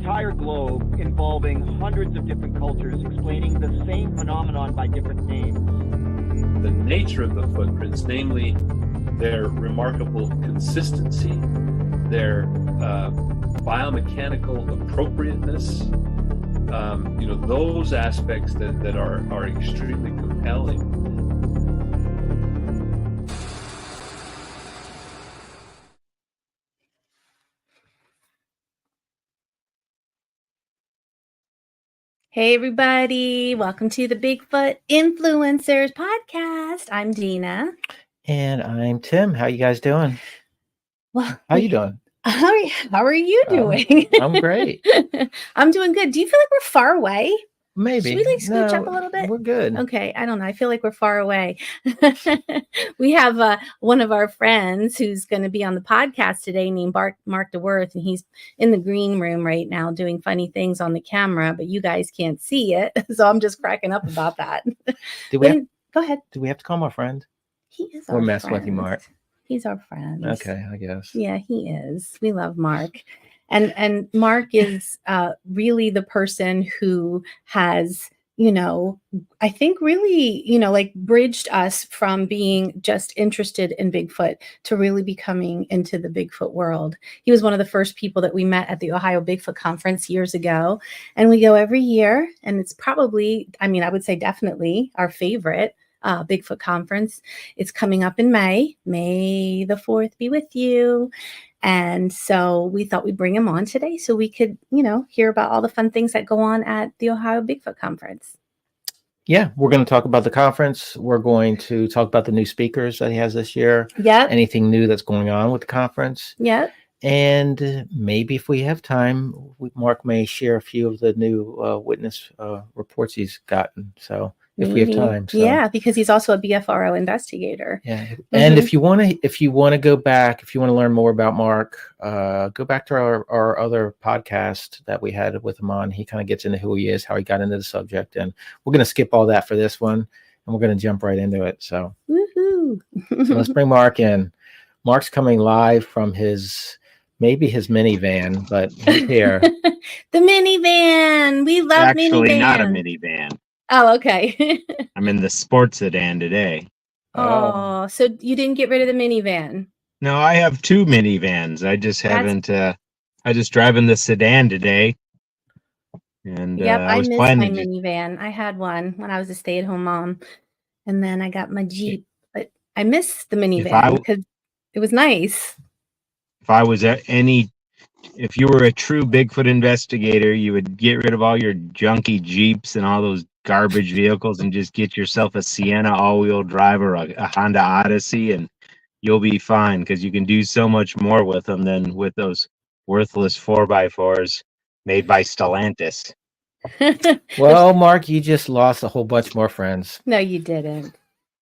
entire globe involving hundreds of different cultures explaining the same phenomenon by different names. The nature of the footprints, namely their remarkable consistency, their biomechanical appropriateness, those aspects that are extremely compelling. Hey everybody, welcome to the Bigfoot Influencers Podcast. I'm Dina. And I'm Tim. How you guys doing? Well, how you doing? How are you doing? I'm great. I'm doing good. Do you feel like we're far away? Maybe. Should we like scooch up a little bit? We're good. Okay. I don't know. I feel like we're far away. We have one of our friends who's going to be on the podcast today named Marc DeWerth, and he's in the green room right now doing funny things on the camera, but you guys can't see it. So I'm just cracking up about that. Go ahead. Do we have to call him our friend? He is We're our messing friend. with you, Marc. He's our friend. Okay, I guess. Yeah, he is. We love Marc. And Marc is really the person who has, I think really, like bridged us from being just interested in Bigfoot to really becoming into the Bigfoot world. He was one of the first people that we met at the Ohio Bigfoot Conference years ago. And we go every year. And it's probably, I would say definitely our favorite Bigfoot conference. It's coming up in May. May the 4th be with you. And so we thought we'd bring him on today so we could, hear about all the fun things that go on at the Ohio Bigfoot Conference. Yeah, we're going to talk about the conference. We're going to talk about the new speakers that he has this year. Yep. Anything new that's going on with the conference. Yep. And maybe if we have time, Marc may share a few of the new witness reports he's gotten. So if we have time. So. Yeah, because he's also a BFRO investigator. Yeah. And if you want to go back, if you want to learn more about Marc, go back to our other podcast that we had with him on. He kind of gets into who he is, how he got into the subject. And we're going to skip all that for this one. And we're going to jump right into it. So, woohoo. So let's bring Marc in. Marc's coming live from maybe his minivan, but he's here. The minivan. We love minivans. Actually, not a minivan. Oh, okay. I'm in the sports sedan today. Oh, so you didn't get rid of the minivan? No, I have two minivans. I just haven't. I just driving the sedan today. And yep, I was missed planning my minivan. I had one when I was a stay-at-home mom, and then I got my Jeep. But I missed the minivan because it was nice. If you were a true Bigfoot investigator, you would get rid of all your junky Jeeps and all those garbage vehicles and just get yourself a Sienna all-wheel drive or a Honda Odyssey, and you'll be fine because you can do so much more with them than with those worthless 4x4s made by Stellantis. Well, Marc, you just lost a whole bunch more friends. No, you didn't.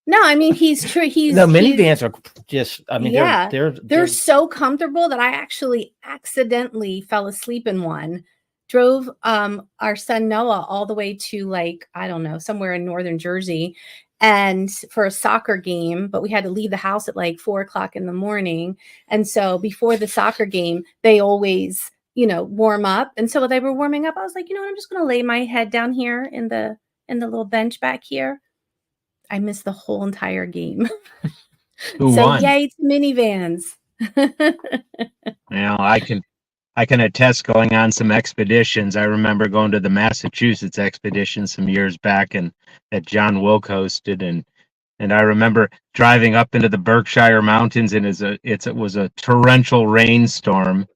No, he's true. Minivans are just, yeah, they're so comfortable that I actually accidentally fell asleep in one. Drove our son Noah all the way to somewhere in northern Jersey, and for a soccer game, but we had to leave the house at 4:00 in the morning. And so before the soccer game, they always, warm up. And so while they were warming up, I was like, what, I'm just going to lay my head down here in the little bench back here. I missed the whole entire game. Who won? Yay to minivans. I can attest going on some expeditions. I remember going to the Massachusetts expedition some years back and that John Wilk hosted, and I remember driving up into the Berkshire Mountains, and it was a torrential rainstorm.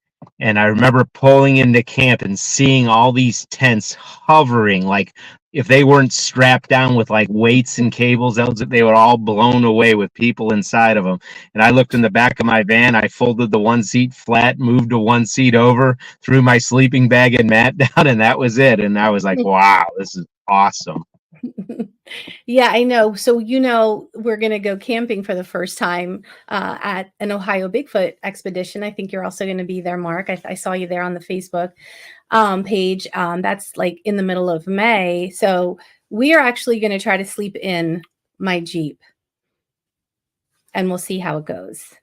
And I remember pulling into camp and seeing all these tents hovering, like if they weren't strapped down with weights and cables, they were all blown away with people inside of them. And I looked in the back of my van, I folded the one seat flat, moved to one seat over, threw my sleeping bag and mat down, and that was it. And I was like, wow, this is awesome. Yeah, I know. So, we're going to go camping for the first time at an Ohio Bigfoot expedition. I think you're also going to be there, Marc. I saw you there on the Facebook page. That's in the middle of May. So we are actually going to try to sleep in my Jeep, and we'll see how it goes.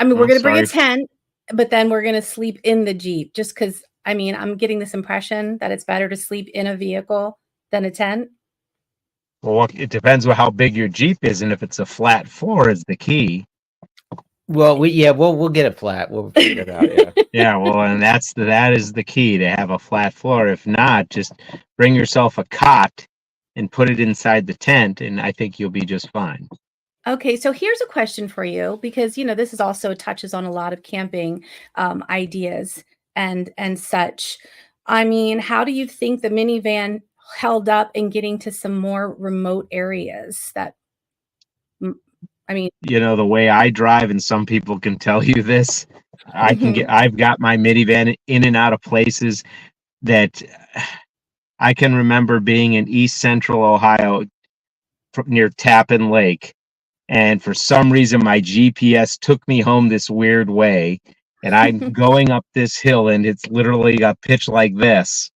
We're going to bring a tent, but then we're going to sleep in the Jeep just because I mean, I'm getting this impression that it's better to sleep in a vehicle than a tent. Well, it depends on how big your Jeep is, and if it's a flat floor is the key. Well, we'll get it flat. We'll figure it out. Yeah. Yeah, well, and that is the key, to have a flat floor. If not, just bring yourself a cot and put it inside the tent, and I think you'll be just fine. Okay, so here's a question for you, because this is also touches on a lot of camping ideas and such. I mean, how do you think the minivan held up in getting to some more remote areas? The way I drive, and some people can tell you this, I've got my minivan in and out of places that I can remember being in East Central Ohio near Tappan Lake. And for some reason, my GPS took me home this weird way. And I'm going up this hill, and it's literally a pitch like this.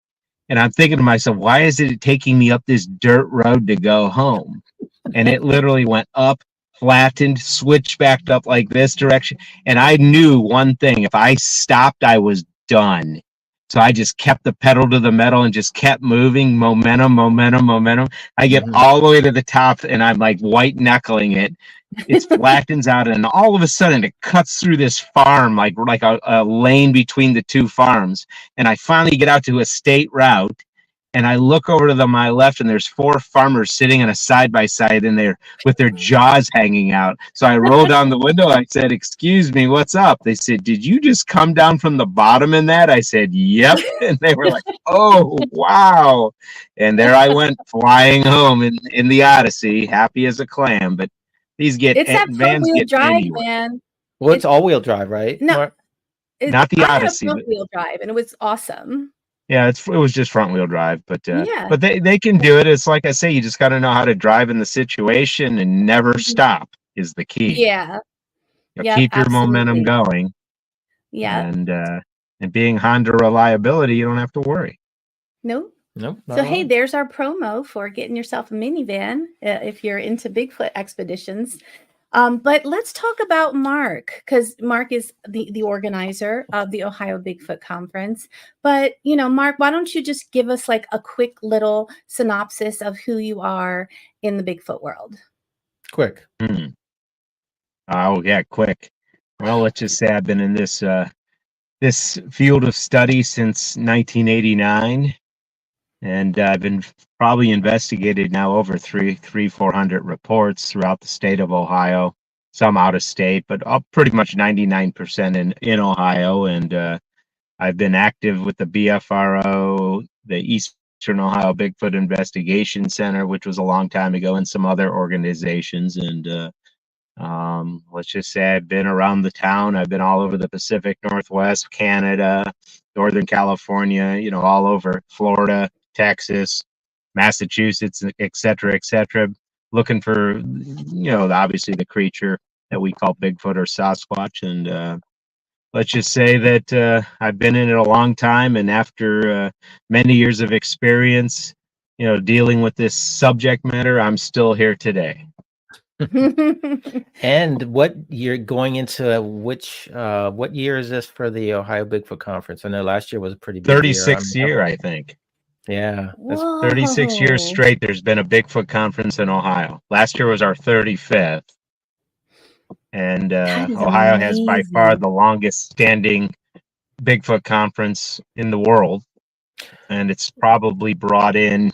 And I'm thinking to myself, why is it taking me up this dirt road to go home? And it literally went up, flattened, switched back up like this direction. And I knew one thing: if I stopped, I was done. So I just kept the pedal to the metal and just kept moving. Momentum. I get all the way to the top, and I'm like white knuckling it. It flattens out, and all of a sudden it cuts through this farm, like a lane between the two farms. And I finally get out to a state route, and I look over to my left, and there's 4 farmers sitting in a side-by-side in there with their jaws hanging out. So I rolled down the window. I said, "Excuse me, what's up?" They said, "Did you just come down from the bottom in that?" I said, "Yep." And they were like, "Oh, wow." And there I went flying home in the Odyssey, happy as a clam. But these It's that vans front-wheel get drive, anywhere. man. Well, it's all-wheel drive, right? No, Mark? Not the I had a Odyssey, but front-wheel drive, and it was awesome. yeah, it was just front wheel drive, but Yeah. they can do it. It's like I say, you just got to know how to drive in the situation and never stop is the key. Yeah. Yep, Keep your momentum absolutely. going, Yeah. and being Honda reliability, you don't have to worry. Nope. Nope. So, hey, there's our promo for getting yourself a minivan if you're into Bigfoot expeditions. But let's talk about Marc, because Marc is the organizer of the Ohio Bigfoot Conference. But, Marc, why don't you just give us like a quick little synopsis of who you are in the Bigfoot world? Quick. Oh, yeah, quick. Well, let's just say I've been in this field of study since 1989. And I've been probably investigated now over 400 reports throughout the state of Ohio, some out of state, but pretty much 99% in Ohio. And I've been active with the BFRO, the Eastern Ohio Bigfoot Investigation Center, which was a long time ago, and some other organizations. And let's just say I've been around the town. I've been all over the Pacific Northwest, Canada, Northern California, all over Florida, Texas, Massachusetts, et cetera, looking for, obviously the creature that we call Bigfoot or Sasquatch. And let's just say that I've been in it a long time, and after many years of experience, dealing with this subject matter, I'm still here today. And what you're going into what year is this for the Ohio Bigfoot Conference? I know last year was a pretty big 36th year, I think. Yeah. That's 36 years straight. There's been a Bigfoot conference in Ohio. Last year was our 35th. And Ohio has by far the longest standing Bigfoot conference in the world. And it's probably brought in,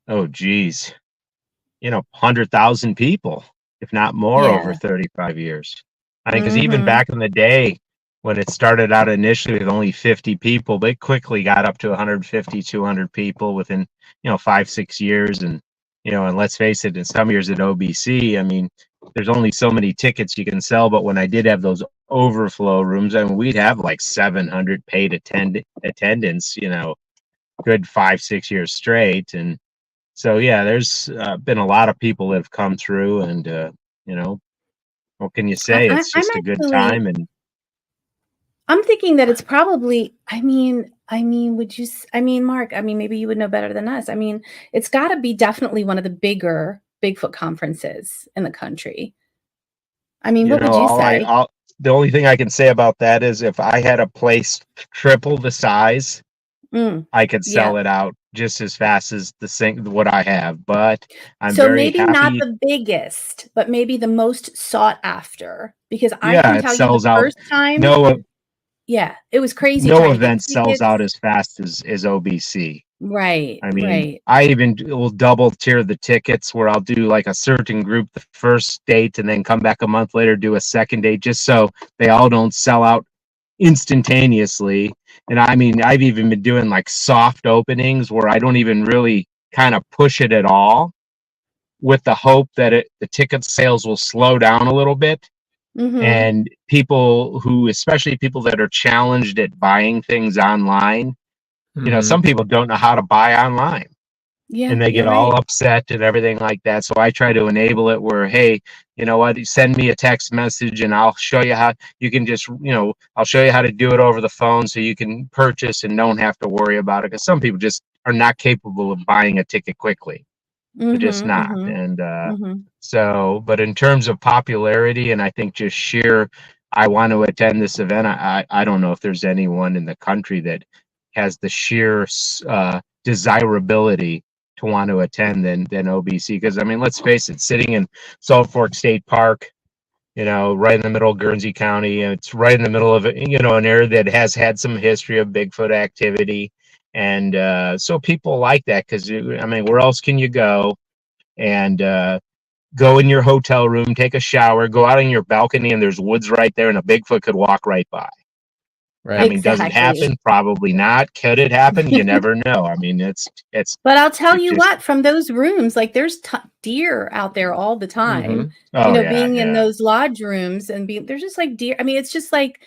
100,000 people, if not more, over 35 years. I think because even back in the day, when it started out initially with only 50 people, they quickly got up to 150, 200 people within, 5-6 years. And, and let's face it, in some years at OBC, I mean, there's only so many tickets you can sell. But when I did have those overflow rooms, I mean, we'd have like 700 paid attendance, good 5-6 years straight. And so, yeah, there's been a lot of people that have come through, and, what can you say? It's just a good time. And I'm thinking that it's probably, Marc, maybe you would know better than us. I mean, it's got to be definitely one of the bigger Bigfoot conferences in the country. I mean, what would you say? the only thing I can say about that is if I had a place triple the size, I could Yeah. sell it out just as fast as what I have. But I'm So very maybe not happy. the biggest, but maybe the most sought after, because I Yeah, can it tell you the sells out. first time, No, yeah, it was crazy no trying to get event sells tickets. out as fast as OBC. Right, I mean, right. I even will double tier the tickets where I'll do like a certain group the first date and then come back a month later, do a second date, just so they all don't sell out instantaneously. And I mean, I've even been doing like soft openings where I don't even really kind of push it at all, with the hope that the ticket sales will slow down a little bit. Mm-hmm. And people who, especially people that are challenged at buying things online, some people don't know how to buy online, Yeah, and they you're get right. all upset and everything like that. So I try to enable it where, hey, you know what, send me a text message and I'll show you how you can just, I'll show you how to do it over the phone so you can purchase and don't have to worry about it. Because some people just are not capable of buying a ticket quickly. They're just Mm-hmm, not. mm-hmm, And mm-hmm. so, but in terms of popularity, and I think just sheer, I want to attend this event. I don't know if there's anyone in the country that has the sheer desirability to want to attend than OBC. Because I mean, let's face it, sitting in Salt Fork State Park, right in the middle of Guernsey County, and it's right in the middle of an area that has had some history of Bigfoot activity. And so people like that because, I mean, where else can you go? And go in your hotel room, take a shower, go out on your balcony, and there's woods right there, and a Bigfoot could walk right by. I Right. mean, does it Exactly. happen? Probably not. Could it happen? You never know. I mean, it's But I'll tell it you just. what, from those rooms, like there's deer out there all the time. Oh yeah, Being in yeah. those lodge rooms and there's just like deer. I mean, it's just like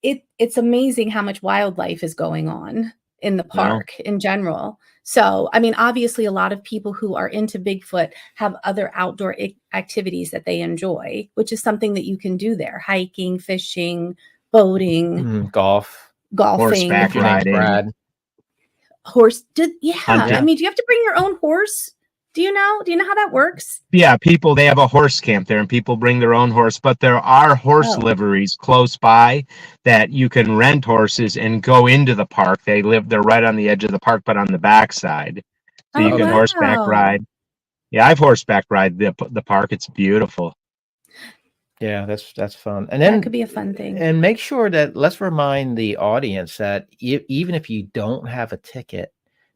it's amazing how much wildlife is going on in the No. park in general. So, I mean, obviously a lot of people who are into Bigfoot have other outdoor activities that they enjoy, which is something that you can do there: hiking, fishing, boating, Golf. golfing. Horseback If your name's riding. Brad. Yeah. Hunting. I mean, do you have to bring your own horse? Do you know how that works? Yeah, they have a horse camp there and people bring their own horse, but there are horse Oh. liveries close by that you can rent horses and go into the park. They're right on the edge of the park, but on the backside. So you Oh, can horseback wow. ride. Yeah, I've horseback ride the park. It's beautiful. Yeah, that's fun. And then That could be a fun thing. And make sure that, let's remind the audience that even if you don't have a ticket,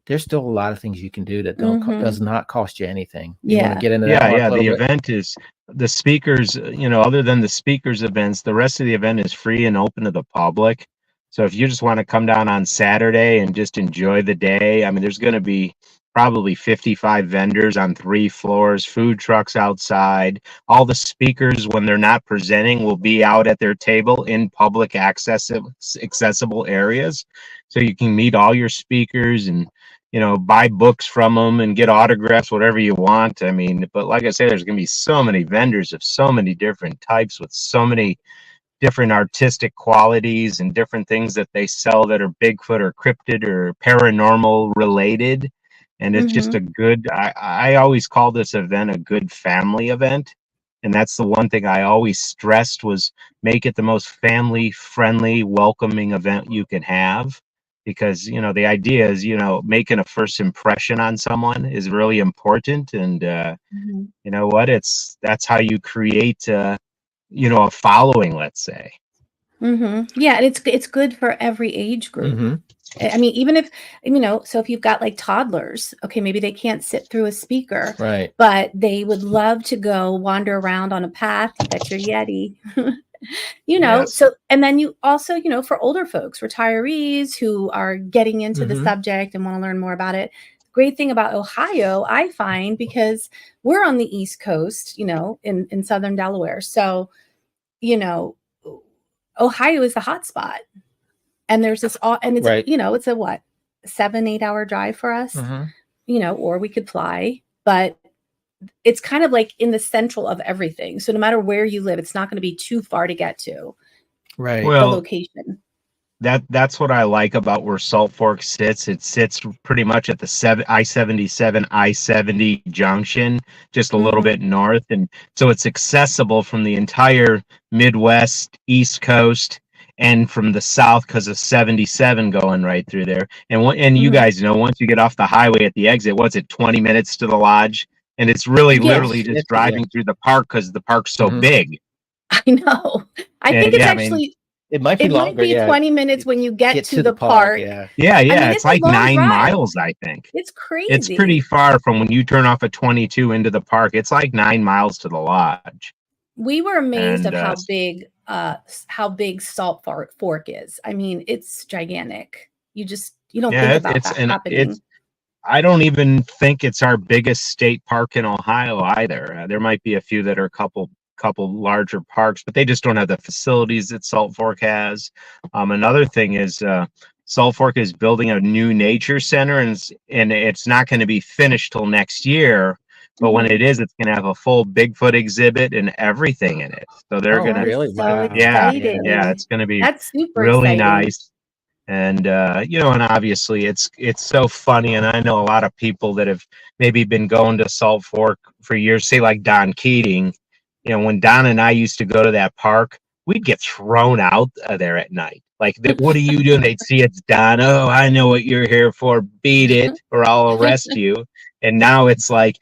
there's still a lot of things you can do that does not cost you anything. You want to get into that, Mark, Yeah. a little The bit? event is the speakers. Other than the speakers events, the rest of the event is free and open to the public. So if you just want to come down on Saturday and just enjoy the day, I mean, there's going to be probably 55 vendors on 3 floors, food trucks outside. All the speakers, when they're not presenting, will be out at their table in public accessible areas. So you can meet all your speakers and, buy books from them and get autographs, whatever you want. I mean, but like I say, there's going to be so many vendors of so many different types with so many different artistic qualities and different things that they sell that are Bigfoot or cryptid or paranormal related. And it's just a good, I always call this event a good family event. And that's the one thing I always stressed was make it the most family friendly, welcoming event you can have. Because, the idea is, making a first impression on someone is really important. And you know what? That's how you create, a following, let's say. Yeah, and it's good for every age group. I mean, even if, so if you've got like toddlers, okay, maybe they can't sit through a speaker, Right. but they would love to go wander around on a path, get your Yeti, Yes. so, and then you also, for older folks, retirees who are getting into the subject and want to learn more about it. Great thing about Ohio, I find, because we're on the East Coast, in Southern Delaware. So, Ohio is the hot spot. And there's this, and it's, Right. It's a 7-8 hour drive for us, or we could fly, but it's kind of like in the central of everything. So no matter where you live, it's not going to be too far to get to. Right. The Well, location. that's what I like about where Salt Fork sits. It sits pretty much at the I-77 I-70 junction, just a little bit north, and so it's accessible from the entire Midwest, East Coast, and from the south because of 77 going right through there. And you guys know, once you get off the highway at the exit, what's it, 20 minutes to the lodge? And it's really literally just driving through the park because the park's so big. I know. I think it's actually it might be longer. 20 minutes when you get to the park. Yeah. I mean, it's like 9 miles, I think. It's crazy. It's pretty far from when you turn off at 22 into the park. It's like 9 miles to the lodge. We were amazed at how big Salt Fork is. I mean, it's gigantic. You don't think about that happening. I don't even think it's our biggest state park in Ohio either. There might be a few that are a couple larger parks, but they just don't have the facilities that Salt Fork has. Another thing is Salt Fork is building a new nature center, and it's not going to be finished till next year. But when it is, it's going to have a full Bigfoot exhibit and everything in it. So they're going to it's going to be really nice. And and obviously it's so funny, and I know a lot of people that have maybe been going to Salt Fork for years, say like Don Keating. When Don and I used to go to that park, we'd get thrown out there at night. Like, what are you doing? They'd see it's Don. Oh, I know what you're here for. Beat it, or I'll arrest you. And now it's like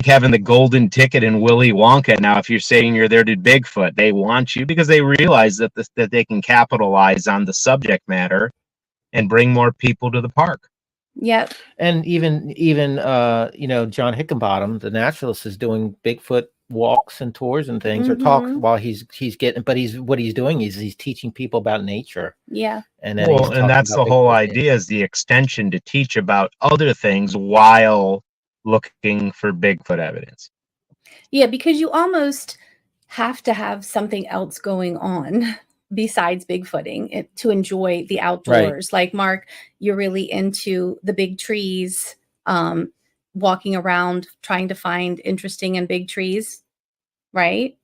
having the golden ticket in Willy Wonka. Now, if you're saying you're there to Bigfoot, they want you because they realize that they can capitalize on the subject matter and bring more people to the park. Yep. And even John Hickenbottom, the naturalist, is doing Bigfoot walks and tours and things, or talk while he's getting. But what he's doing is he's teaching people about nature. Yeah. And then and that's the whole idea, is the extension to teach about other things while looking for Bigfoot evidence. Yeah, because you almost have to have something else going on besides Bigfooting to enjoy the outdoors. Right. Like Mark, you're really into the big trees, walking around trying to find interesting and big trees, right?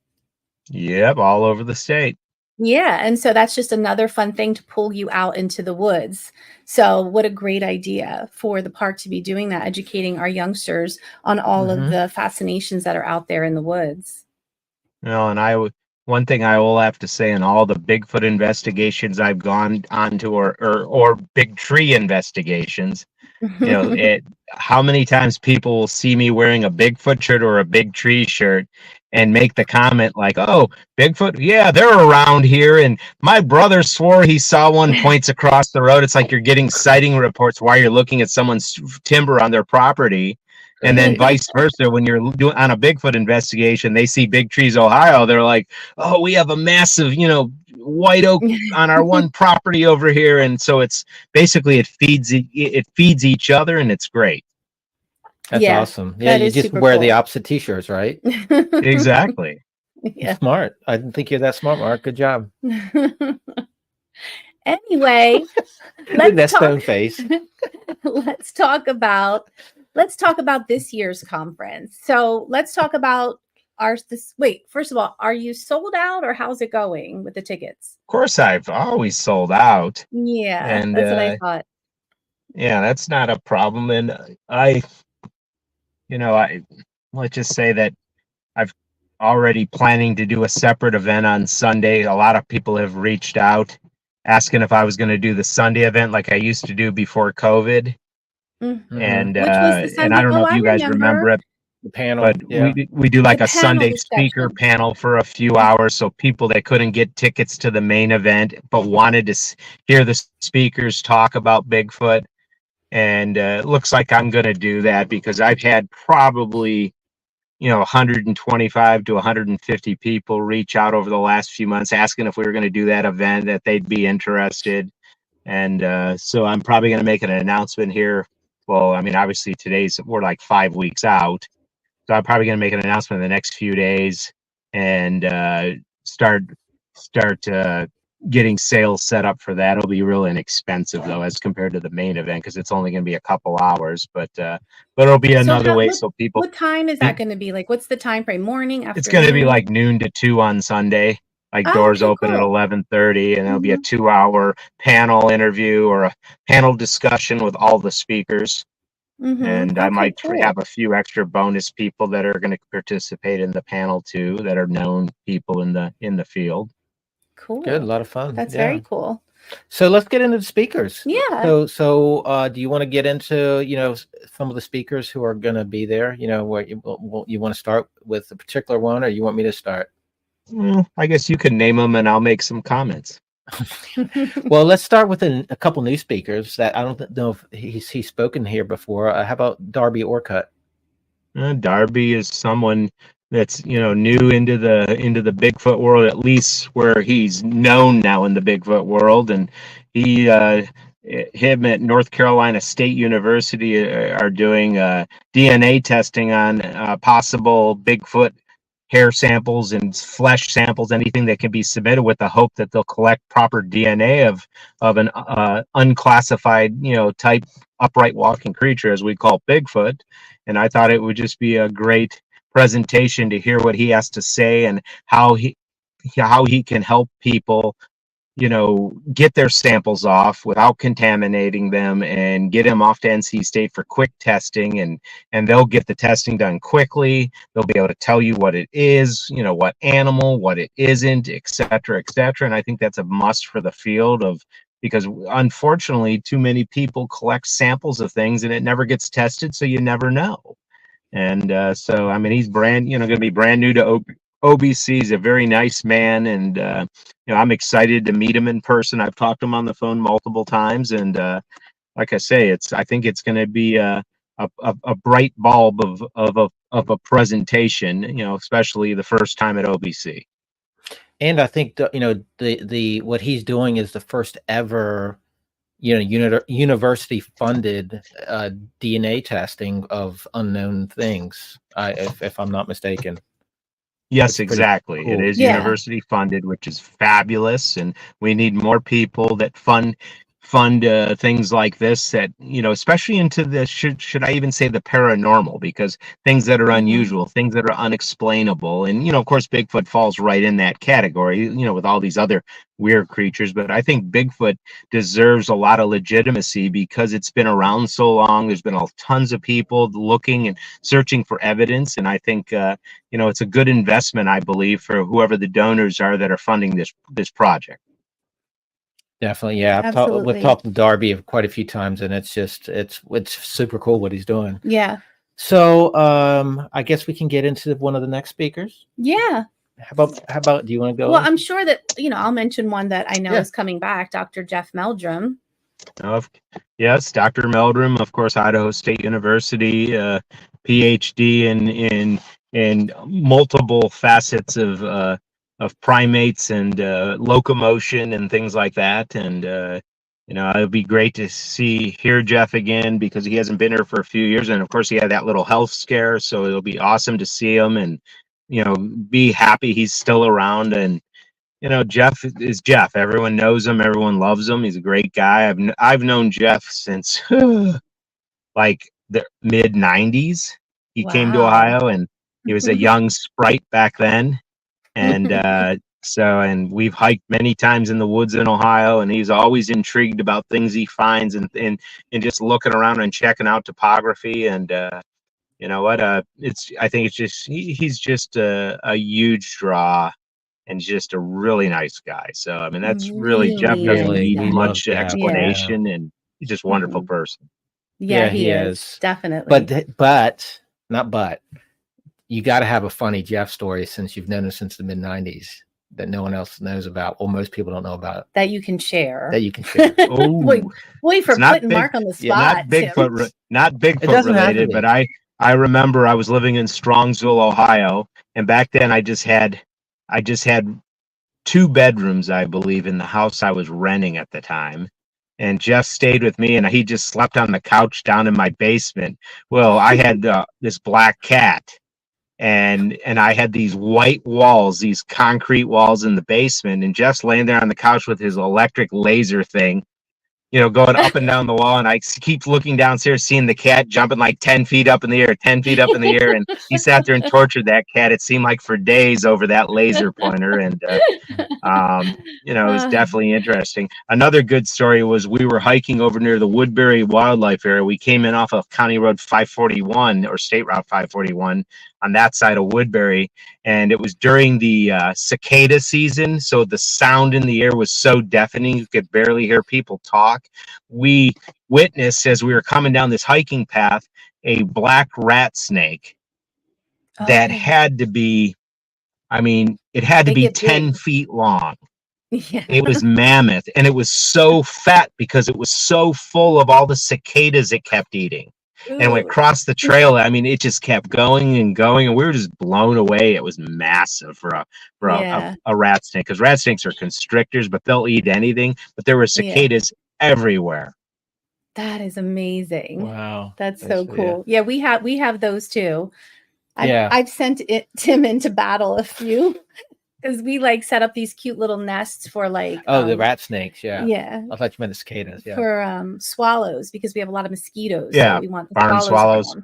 Yep, all over the state. Yeah, and so that's just another fun thing to pull you out into the woods. So what a great idea for the park to be doing that, educating our youngsters on all of the fascinations that are out there in the woods. And one thing I will have to say, in all the Bigfoot investigations I've gone on to, or big tree investigations, how many times people will see me wearing a Bigfoot shirt or a big tree shirt and make the comment like, "Oh, Bigfoot, yeah, they're around here, and my brother swore he saw one," points across the road. It's like you're getting sighting reports while you're looking at someone's timber on their property. And then vice versa, when you're doing on a Bigfoot investigation, they see Big Trees, Ohio. They're like, "Oh, we have a massive, white oak on our one property over here." And so it's basically it feeds each other, and it's great. That's awesome. Yeah, you just wear the opposite t-shirts, right? Exactly. Yeah. Smart. I didn't think you're that smart, Mark. Good job. Anyway, stone face. Let's talk about this year's conference. So let's talk about first of all, are you sold out, or how's it going with the tickets? Of course, I've always sold out. Yeah, and that's what I thought. Yeah, that's not a problem. And let's just say that I've already planning to do a separate event on Sunday. A lot of people have reached out asking if I was going to do the Sunday event like I used to do before COVID. Mm-hmm. And I don't know if you guys remember it, the panel, but we do like a Sunday speaker panel for a few hours, so people that couldn't get tickets to the main event but wanted to hear the speakers talk about Bigfoot. And it looks like I'm going to do that because I've had probably 125 to 150 people reach out over the last few months asking if we were going to do that event, that they'd be interested. And so I'm probably going to make an announcement here. Well, I mean, obviously we're like 5 weeks out. So I'm probably going to make an announcement in the next few days and start getting sales set up for that. It'll be real inexpensive though, as compared to the main event, because it's only going to be a couple hours, but it'll be another way. So people, what time is that going to be? Like, what's the time frame? Morning, afternoon? It's going to be like noon to 2 on Sunday. like Oh, doors okay, open at cool. 11:30, and there'll be a Mhm. 2-hour panel interview or a panel discussion with all the speakers. And I Okay, might have cool. a few extra bonus people that are going to participate in the panel too, that are known people in the field. Good, a Cool. lot of fun. That's Yeah. very cool. So let's get into the speakers. Yeah. So do you want to get into, some of the speakers who are going to be there? What you want to start with a particular one, or you want me to start? Well, I guess you can name them and I'll make some comments. Well, let's start with a couple new speakers that I don't know if he's spoken here before. How about Darby Orcutt? Darby is someone that's new into the Bigfoot world, at least where he's known now in the Bigfoot world, and he him at North Carolina State University are doing DNA testing on possible Bigfoot hair samples and flesh samples, anything that can be submitted, with the hope that they'll collect proper DNA of an unclassified type upright walking creature, as we call Bigfoot. And I thought it would just be a great presentation to hear what he has to say and how he can help people get their samples off without contaminating them, and get them off to NC State for quick testing, and they'll get the testing done quickly. They'll be able to tell you what it is, what animal, what it isn't, et cetera, et cetera. And I think that's a must for the field, because unfortunately too many people collect samples of things and it never gets tested, so you never know. And so I mean, he's going to be brand new to OBC. He's a very nice man, and I'm excited to meet him in person. I've talked to him on the phone multiple times, and like I say, I think it's going to be a bright bulb of a presentation, especially the first time at OBC. And I think the what he's doing is the first ever university funded DNA testing of unknown things, if I'm not mistaken. Yes, exactly. Cool. It is Yeah. university funded, which is fabulous, and we need more people that fund things like this, that especially into the should I even say the paranormal, because things that are unusual, things that are unexplainable, and of course Bigfoot falls right in that category, with all these other weird creatures. But I think Bigfoot deserves a lot of legitimacy because it's been around so long. There's been tons of people looking and searching for evidence, and I think it's a good investment, I believe, for whoever the donors are that are funding this project. Definitely, yeah. We've talked to Darby quite a few times, and it's super cool what he's doing. Yeah. So I guess we can get into one of the next speakers. Yeah. How about do you want to go? Well, I'm sure that I'll mention one that I know Yeah. is coming back, Dr. Jeff Meldrum. Yes, Dr. Meldrum, of course, Idaho State University, PhD in multiple facets of primates and locomotion and things like that. And it'll be great to hear Jeff again, because he hasn't been here for a few years, and of course he had that little health scare. So it'll be awesome to see him, and be happy he's still around. And Jeff is Jeff. Everyone knows him. Everyone loves him. He's a great guy. I've known Jeff since like the mid '90s. He came to Ohio, and he was a young sprite back then. And and we've hiked many times in the woods in Ohio, and he's always intrigued about things he finds, and just looking around and checking out topography. And you know what? I think it's just he's just a huge draw, and just a really nice guy. So I mean, that's really Jeff doesn't need much explanation, and he's just a wonderful person. Yeah, he is definitely. But you got to have a funny Jeff story, since you've known him since the mid '90s, that no one else knows about, or most people don't know about, that you can share. Wait for putting Mark on the spot. Not Bigfoot related, but I remember I was living in Strongsville, Ohio, and back then I just had 2 bedrooms, I believe, in the house I was renting at the time. And Jeff stayed with me, and he just slept on the couch down in my basement. Well, I had this black cat, and I had these white walls, these concrete walls in the basement, and Jeff's laying there on the couch with his electric laser thing, going up and down the wall, and I keep looking downstairs, seeing the cat jumping like 10 feet up in the air, 10 feet up in the air. And he sat there and tortured that cat. It seemed like for days over that laser pointer. And, it was definitely interesting. Another good story was we were hiking over near the Woodbury Wildlife Area. We came in off of County Road 541 or State Route 541 on that side of Woodbury. And it was during the cicada season. So the sound in the air was so deafening, you could barely hear people talk. We witnessed, as we were coming down this hiking path, a black rat snake that had to be, it had to be 10 feet long. Yeah. It was mammoth, and it was so fat because it was so full of all the cicadas it kept eating. Ooh. And when it crossed the trail, it just kept going and going, and we were just blown away. It was massive for a rat snake, because rat snakes are constrictors, but they'll eat anything. But there were cicadas everywhere. That is amazing. Wow, that's so cool. Yeah, we have those too. I've sent Tim into battle a few. Because we set up these cute little nests for the rat snakes, yeah. I thought you meant the cicadas, for swallows, because we have a lot of mosquitoes. Yeah, so we want the barn swallows.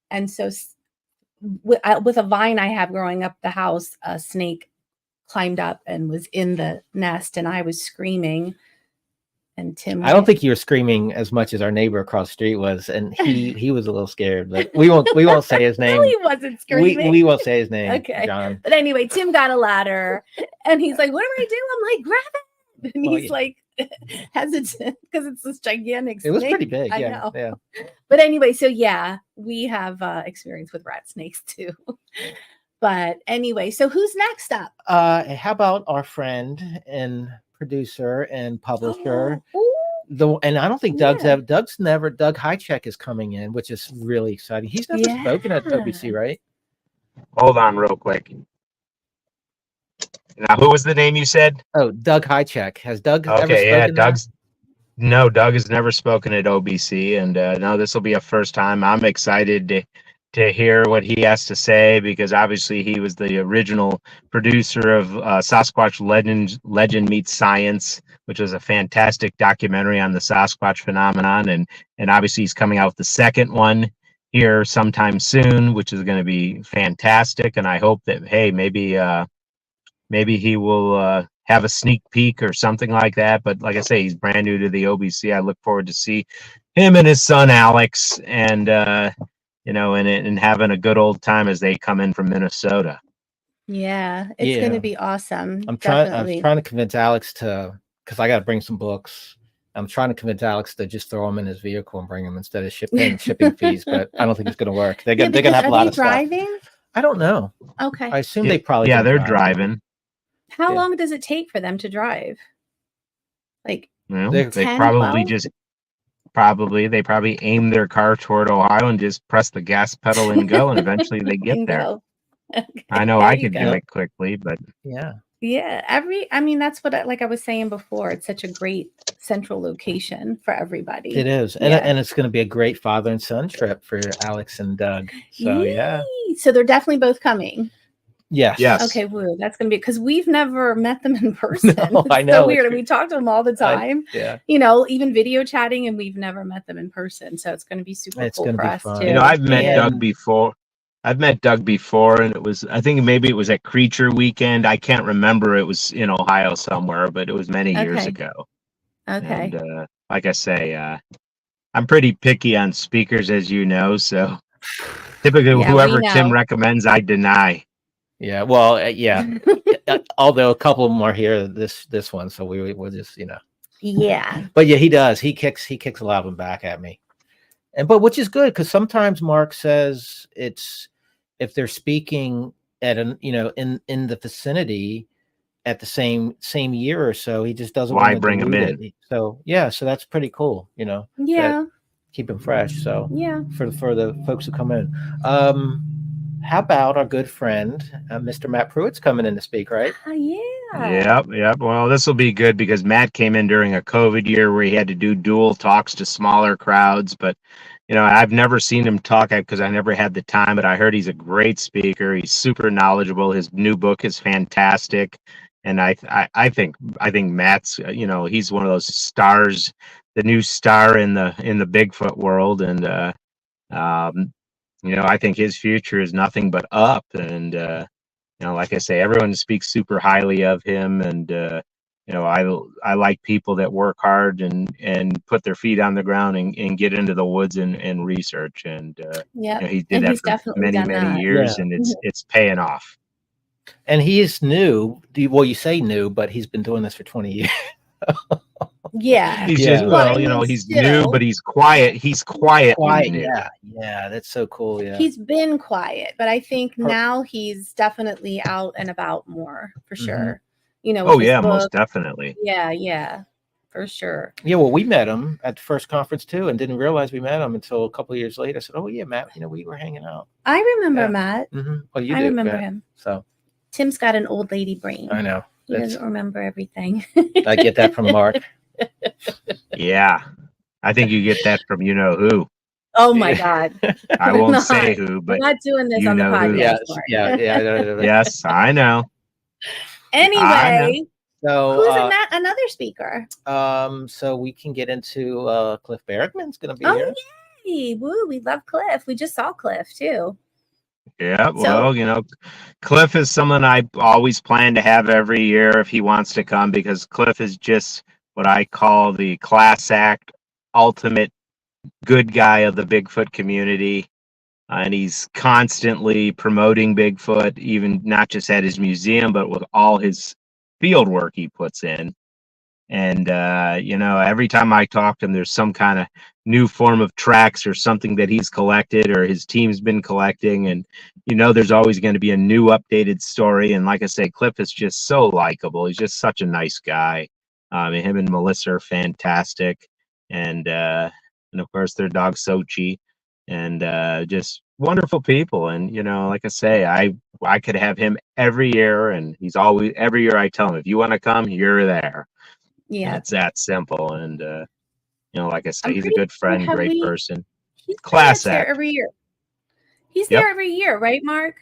And so with a vine I have growing up the house, a snake climbed up and was in the nest, and I was screaming. And Tim, I don't think you were screaming as much as our neighbor across the street was, and he was a little scared. But we won't say his name. No, he wasn't screaming. We won't say his name. Okay, John. But anyway, Tim got a ladder, and he's like, "What do I do?" I'm like, "Grab it!" And he's hesitant because it's this gigantic snake. It was pretty big. I Yeah, know. yeah. But anyway, so we have experience with rat snakes too. But anyway, so who's next up? How about our friend and producer and publisher? And I don't think Doug Highcheck is coming in, which is really exciting. He's never spoken at OBC, right? Hold on real quick. Now, who was the name you said? Oh, Doug Highcheck. Has Doug ever spoken? Yeah, Doug has never spoken at OBC, and no, this will be a first time. I'm excited to hear what he has to say, because obviously he was the original producer of Sasquatch Legend Meets Science, which was a fantastic documentary on the Sasquatch phenomenon, and obviously he's coming out with the second one here sometime soon, which is going to be fantastic. And I hope that maybe he will have a sneak peek or something like that. But like I say, he's brand new to the OBC. I look forward to see him and his son Alex, and and having a good old time as they come in from Minnesota. Yeah, it's going to be awesome. I'm trying to convince Alex because I got to bring some books. I'm trying to convince Alex to just throw them in his vehicle and bring them instead of shipping fees, but I don't think it's going to work. They're going to have a lot of driving? Stuff. I don't know. Okay. I assume they probably they're driving. How long does it take for them to drive? They probably 12? They probably aim their car toward Ohio and just press the gas pedal and go, and eventually they get there. Okay, I know I could do it quickly, but yeah. That's what I was saying before. It's such a great central location for everybody. It is, and it's going to be a great father and son trip for Alex and Doug. So so they're definitely both coming. Yes. Okay. Woo. That's going to be, because we've never met them in person. No, I know. So weird. We talk to them all the time. Even video chatting, and we've never met them in person. So it's going to be super cool for us too. I've met Doug before. And I think maybe it was at Creature Weekend. I can't remember. It was in Ohio somewhere, but it was many years ago. Okay. And like I say, I'm pretty picky on speakers, as you know. So typically, whoever Tim recommends, I deny. Yeah, well, although a couple of them are here this one, so we'll just Yeah. But yeah, he does. He kicks a lot of them back at me, but which is good, because sometimes Mark says it's, if they're speaking at in the vicinity at the same year or so, he just doesn't want to bring them in. So that's pretty cool. Keep them fresh. So for the folks who come in. How about our good friend, Mr. Matt Pruitt's coming in to speak, right? Yep. Well, this will be good, because Matt came in during a COVID year where he had to do dual talks to smaller crowds. But, I've never seen him talk because I never had the time, but I heard he's a great speaker. He's super knowledgeable. His new book is fantastic. And I think Matt's, he's one of those stars, the new star in the Bigfoot world, and I think his future is nothing but up. And like I say, everyone speaks super highly of him, and I like people that work hard and put their feet on the ground and get into the woods and research. And he did And that he's for definitely many done that. years, Yeah. and it's paying off. And he is new. Well, you say new, but he's been doing this for 20 years. Yeah. He's Yeah. just Well, I mean, he's still- new, but he's quiet. He's quietly new. Yeah, that's so cool. Yeah, He's been quiet, but I think Per- now he's definitely out and about more for Mhm. sure. With Oh his yeah, book. most definitely. Yeah, for sure. yeah. Well, we met him at the first conference too, and didn't realize we met him until a couple of years later. I said, "Oh yeah, Matt. We were hanging out." I remember Yeah. Matt. Well, you I do. remember yeah. him. So Tim's got an old lady brain. I know. He doesn't remember everything. I get that from Mark. Yeah, I think you get that from who. Oh my God. I We're won't not. say who, We're but not doing this on the know who. podcast. Yeah, Mark. yeah. yes, I know. Anyway, So who's another speaker? so we can get into Cliff Bergman's going to be Oh, here. yay. Woo, we love Cliff. We just saw Cliff too. Yeah, So- well, Cliff is someone I always plan to have every year if he wants to come, because Cliff is just what I call the class act, ultimate good guy of the Bigfoot community. And he's constantly promoting Bigfoot, even not just at his museum, but with all his field work he puts in. And, every time I talk to him, there's some kind of new form of tracks or something that he's collected or his team's been collecting. And, there's always going to be a new updated story. And like I say, Cliff is just so likable. He's just such a nice guy. Him and Melissa are fantastic. And of course, their dog Sochi. And just wonderful people. And, like I say, I could have him every year. And he's always, every year I tell him, if you want to come, you're there. Yeah. And it's that simple. And, like I say, I'm he's a pretty good friend, sure great we- person. He's Class there act. every year. He's Yep. there every year, right, Mark?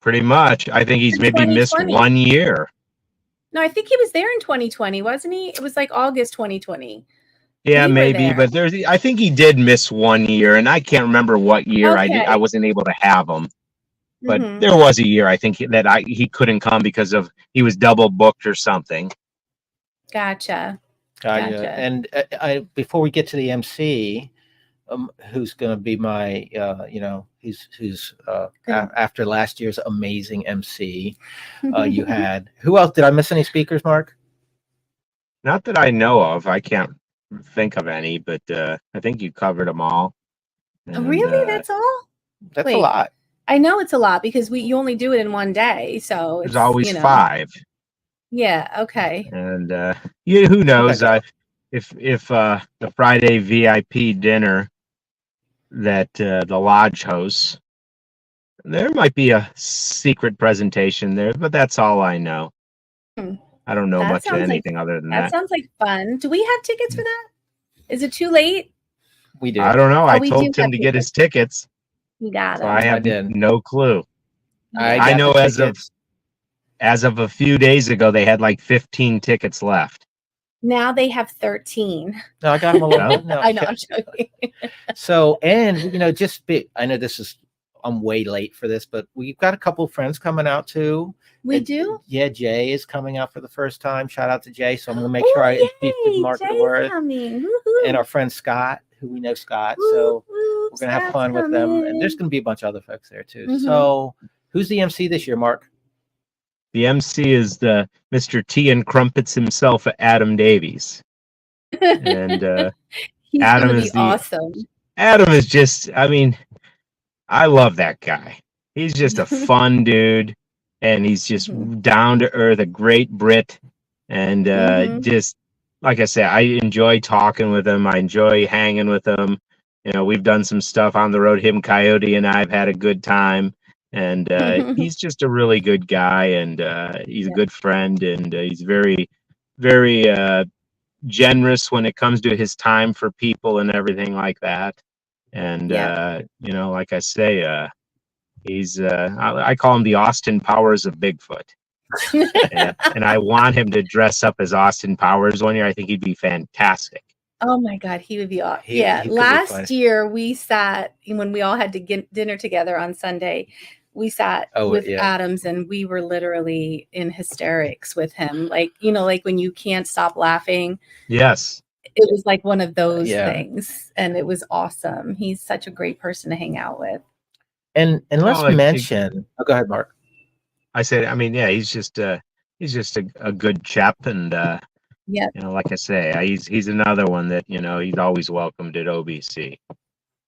Pretty much. I think he's In maybe missed 2020. 1 year. No, I think he was there in 2020, wasn't he? It was like August 2020. Yeah, We were maybe. there. But I think he did miss 1 year. And I can't remember what year Okay. I wasn't able to have him. But Mhm. there was a year, I think, that he couldn't come because he was double booked or something. Gotcha. Yeah. Gotcha. And before we get to the MC, who's going to be my, who's after last year's amazing MC, you had. Who else? Did I miss any speakers, Mark? Not that I know of. I can't think of any, but I think you covered them all. And, Really? That's all? That's Wait. a lot. I know it's a lot because you only do it in one day, so there's it's always 5. Yeah. Okay. And who knows? Okay. If the Friday VIP dinner that the lodge hosts, there might be a secret presentation there, but that's all I know. I don't know That much of sounds like- anything other than That that. sounds like fun. Do we have tickets for that? Is it too late? We do. I don't know. I we told do Tim have to get his tickets, You got so it. I have did. no clue. I I got know the as of- tickets. As of a few days ago, they had like 15 tickets left. Now they have 13. No, I got them a little. No, I know. I'm joking. So, and I know I'm way late for this, but we've got a couple of friends coming out too. We And, do. Yeah, Jay is coming out for the first time. Shout out to Jay. So I'm going to make Ooh, sure I yay, introduce Mark Jay's DeWerth coming. Woohoo. and our friend Scott, who we know Scott. Woo, So woo, we're going to have Scott's fun with them. And coming. there's going to be a bunch of other folks there too. Mhm. So who's the MC this year, Mark? The MC is the Mr. Tea and Crumpets himself, Adam Davies. And He's Adam gonna is be the- awesome. Adam is just, I love that guy. He's just a fun dude, and he's just down to earth, a great Brit. And just, like I say, I enjoy talking with him. I enjoy hanging with him. We've done some stuff on the road. Him, Coyote, and I've had a good time. And he's just a really good guy, and he's a good friend, and he's very, very generous when it comes to his time for people and everything like that. And like I say, he's I call him the Austin Powers of Bigfoot. And I want him to dress up as Austin Powers one year. I think he'd be fantastic. Oh my God, he would be awesome. He Yeah, could be last fun. year we sat, when we all had to get dinner together on Sunday, we sat with Adams and we were literally in hysterics with him. Like, like when you can't stop laughing. Yes. It was like one of those things, and it was awesome. He's such a great person to hang out with. And let's mention. Go ahead, Mark. I said, I mean, yeah, he's just a good chap, and like I say, he's another one that he's always welcomed at OBC.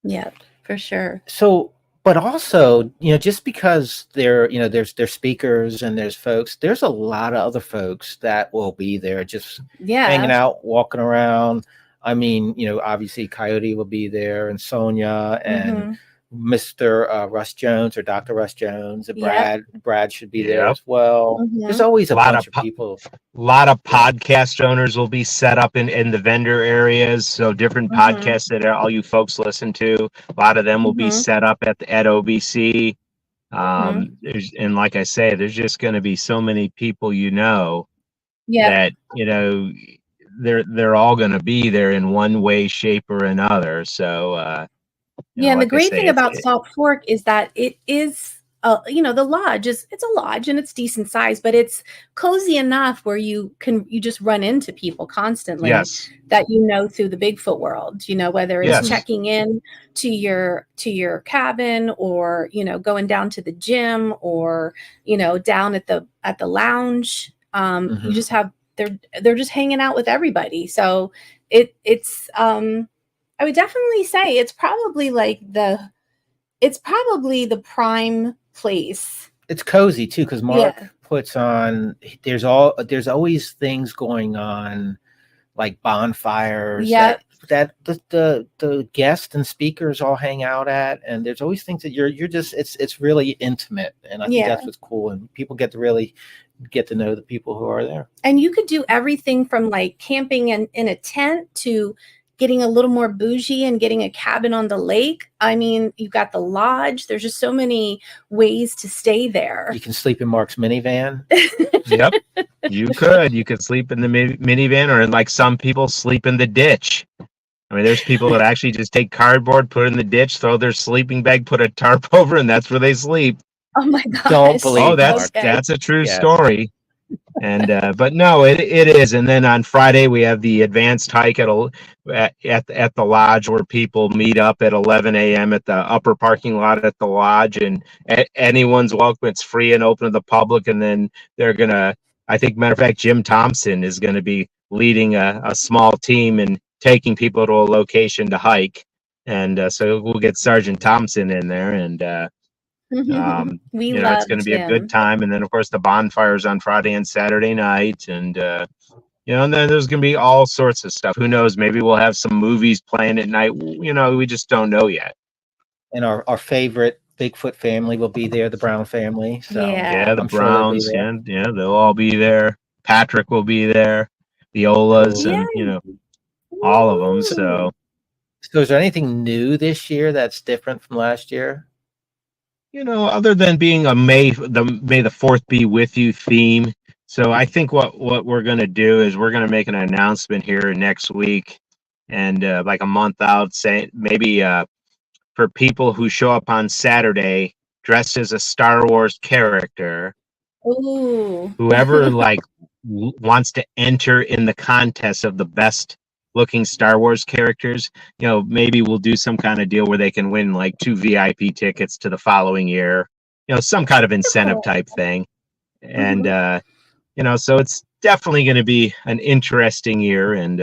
Yeah, for sure. So, but also, just because there's speakers and there's folks, there's a lot of other folks that will be there just hanging out, walking around. I mean, obviously Coyote will be there, and Sonia and Mr. Russ Jones or Dr. Russ Jones, and Brad should be there as well. There's always a bunch of people. A lot of podcast owners will be set up in the vendor areas. So different podcasts that all you folks listen to, a lot of them will be set up at OBC. And like I say, there's just going to be so many people, that, they're all going to be there in one way, shape, or another. So, and the great thing about Salt Fork is that it is, the lodge it's a lodge and it's decent size, but it's cozy enough where you just run into people constantly that through the Bigfoot world, whether it's checking in to your cabin, or going down to the gym, or down at the lounge. You just have they're just hanging out with everybody. So it's I would definitely say it's probably the prime place. It's cozy too, because Mark puts on. There's always things going on, like bonfires. Yeah. That the guests and speakers all hang out at, and there's always things that you're just. It's really intimate, and I think that's what's cool, and people get to know the people who are there. And you could do everything from like camping in a tent to getting a little more bougie and getting a cabin on the lake. I mean, you've got the lodge. There's just so many ways to stay there. You can sleep in Mark's minivan. Yep, you could. You could sleep in the minivan, or like some people sleep in the ditch. I mean, there's people that actually just take cardboard, put it in the ditch, throw their sleeping bag, put a tarp over, and that's where they sleep. Oh my gosh. Don't believe. Oh, that's a true story. And but no, it is. And then on Friday we have the advanced hike at the lodge, where people meet up at 11 a.m. at the upper parking lot at the lodge, and anyone's welcome. It's free and open to the public. And then they're gonna, I think, matter of fact, Jim Thompson is going to be leading a small team and taking people to a location to hike. And so we'll get Sergeant Thompson in there, and it's going to be a good time. And then of course the bonfires on Friday and Saturday night, and and then there's going to be all sorts of stuff. Who knows, maybe we'll have some movies playing at night. We just don't know yet. And our favorite Bigfoot family will be there, the Brown family. So the I'm Browns, sure they'll all be there. Patrick will be there, the Olas, and all of them. So is there anything new this year that's different from last year? Other than being a May the 4th be with you theme. So I think what we're going to do is we're going to make an announcement here next week, and like a month out, say maybe for people who show up on Saturday dressed as a Star Wars character. Ooh. Whoever wants to enter in the contest of the best looking Star Wars characters, maybe we'll do some kind of deal where they can win like 2 VIP tickets to the following year, some kind of incentive type thing. And, so it's definitely going to be an interesting year. And,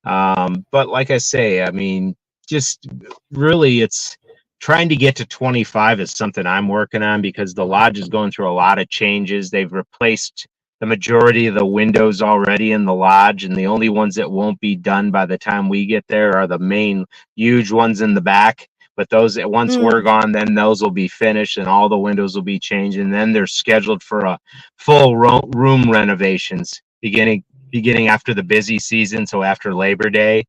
but like I say, I mean, just really it's trying to get to 25 is something I'm working on, because the lodge is going through a lot of changes. They've replaced the majority of the windows already in the lodge, and the only ones that won't be done by the time we get there are the main huge ones in the back. But those, once we're gone, then those will be finished and all the windows will be changed, and then they're scheduled for a full room renovations beginning after the busy season, so after Labor Day.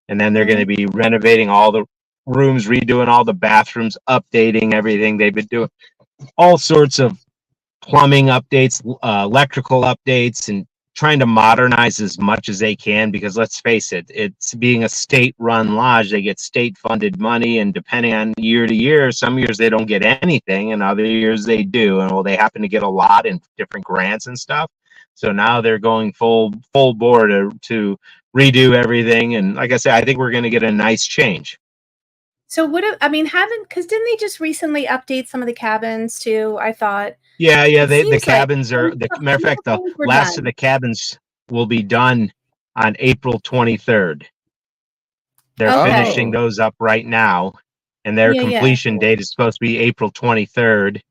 And then they're going to be renovating all the rooms, redoing all the bathrooms, updating everything. They've been doing all sorts of plumbing updates, electrical updates, and trying to modernize as much as they can, because let's face it, it's being a state-run lodge, they get state-funded money, and depending on year to year, some years they don't get anything, and other years they do, and well, they happen to get a lot in different grants and stuff. So now they're going full bore to redo everything, and like I said, I think we're going to get a nice change. So because didn't they just recently update some of the cabins too? I thought. Yeah, the cabins are, the matter of fact, the last of the cabins will be done on April 23rd. They're finishing those up right now, and their completion date is supposed to be April 23rd.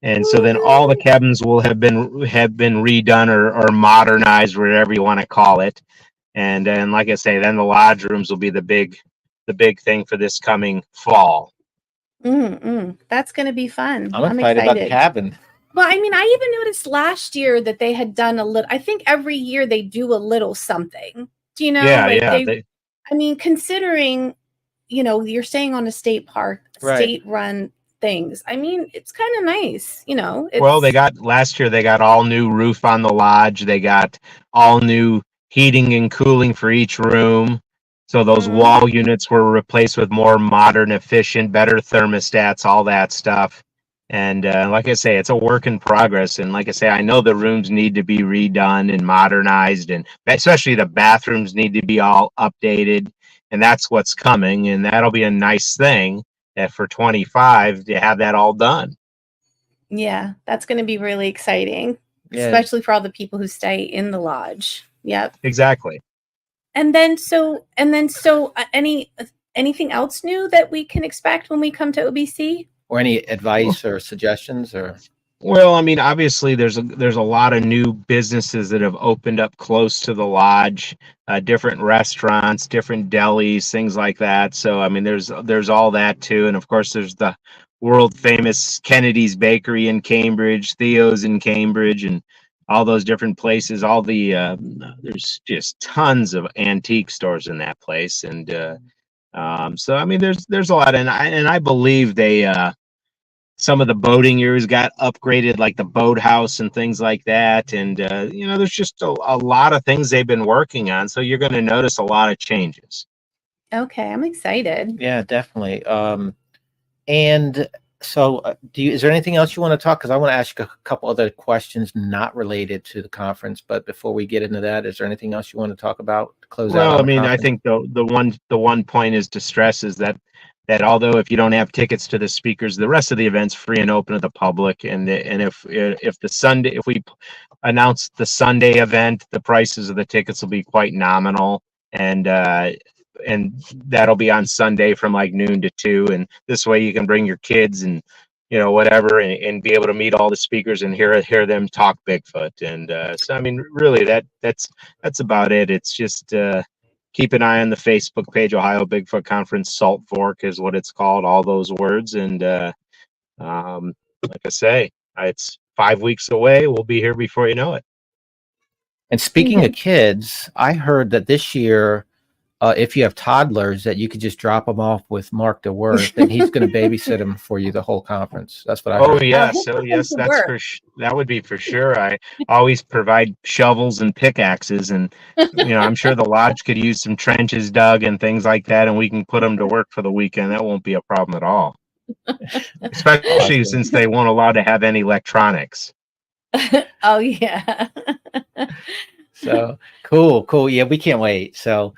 And so then all the cabins will have been redone or modernized, whatever you want to call it. And then, like I say, then the lodge rooms will be the big thing for this coming fall. That's going to be fun. I'm excited about the cabin. Well, I mean, I even noticed last year that they had done a little. I think every year they do a little something. Do you know? I mean, considering, you're staying on a state park, state-run things. I mean, it's kind of nice, Well, last year they got all new roof on the lodge. They got all new heating and cooling for each room. So those wall units were replaced with more modern, efficient, better thermostats, all that stuff. And like I say, it's a work in progress. And like I say, I know the rooms need to be redone and modernized, and especially the bathrooms need to be all updated. And that's what's coming. And that'll be a nice thing for 25 to have that all done. Yeah, that's going to be really exciting, especially for all the people who stay in the lodge. Yep. Exactly. And then anything else new that we can expect when we come to OBC? Or any advice or suggestions? Or well, I mean, obviously there's a lot of new businesses that have opened up close to the lodge, different restaurants, different delis, things like that. So I mean, there's all that too, and of course there's the world famous Kennedy's Bakery in Cambridge, Theo's in Cambridge, and all those different places. All the there's just tons of antique stores in that place, and so I mean, there's a lot, and I believe they. Some of the boating areas got upgraded, like the boathouse and things like that. And, there's just a lot of things they've been working on. So you're going to notice a lot of changes. Okay. I'm excited. Yeah, definitely. And so is there anything else you want to talk? Because I want to ask you a couple other questions not related to the conference. But before we get into that, is there anything else you want to talk about to close out? Well, I mean, I think the one point is to stress is that although if you don't have tickets to the speakers, the rest of the event's free and open to the public. And if we announce the Sunday event, the prices of the tickets will be quite nominal, and that'll be on Sunday from like noon to 2. And this way you can bring your kids and whatever, and be able to meet all the speakers and hear them talk Bigfoot. And so I mean, really that's about it. It's just keep an eye on the Facebook page. Ohio Bigfoot Conference SaltFork is what it's called, all those words. And like I say, it's 5 weeks away. We'll be here before you know it. And speaking of kids, I heard that this year, if you have toddlers, that you could just drop them off with Marc DeWerth, and he's going to babysit them for you the whole conference. That's what I heard. Yes, that would be for sure. I always provide shovels and pickaxes, and I'm sure the lodge could use some trenches dug and things like that, and we can put them to work for the weekend. That won't be a problem at all, especially since they won't allow to have any electronics. Oh yeah. So cool. Yeah, we can't wait. So,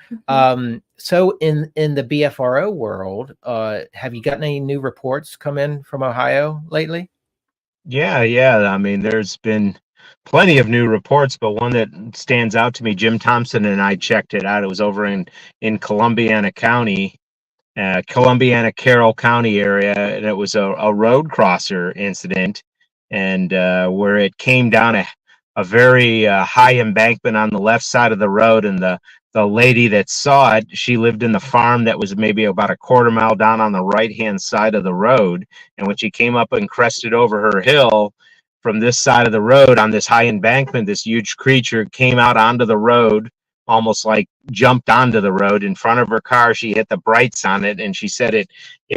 so in the BFRO world, have you gotten any new reports come in from Ohio lately? Yeah. I mean, there's been plenty of new reports, but one that stands out to me, Jim Thompson and I checked it out. It was over in Columbiana County, Columbiana Carroll County area, and it was a road crosser incident, and where it came down a very high embankment on the left side of the road, and the lady that saw it, she lived in the farm that was maybe about a quarter mile down on the right hand side of the road, and when she came up and crested over her hill from this side of the road on this high embankment, this huge creature came out onto the road, almost like jumped onto the road in front of her car. She hit the brights on it, and she said it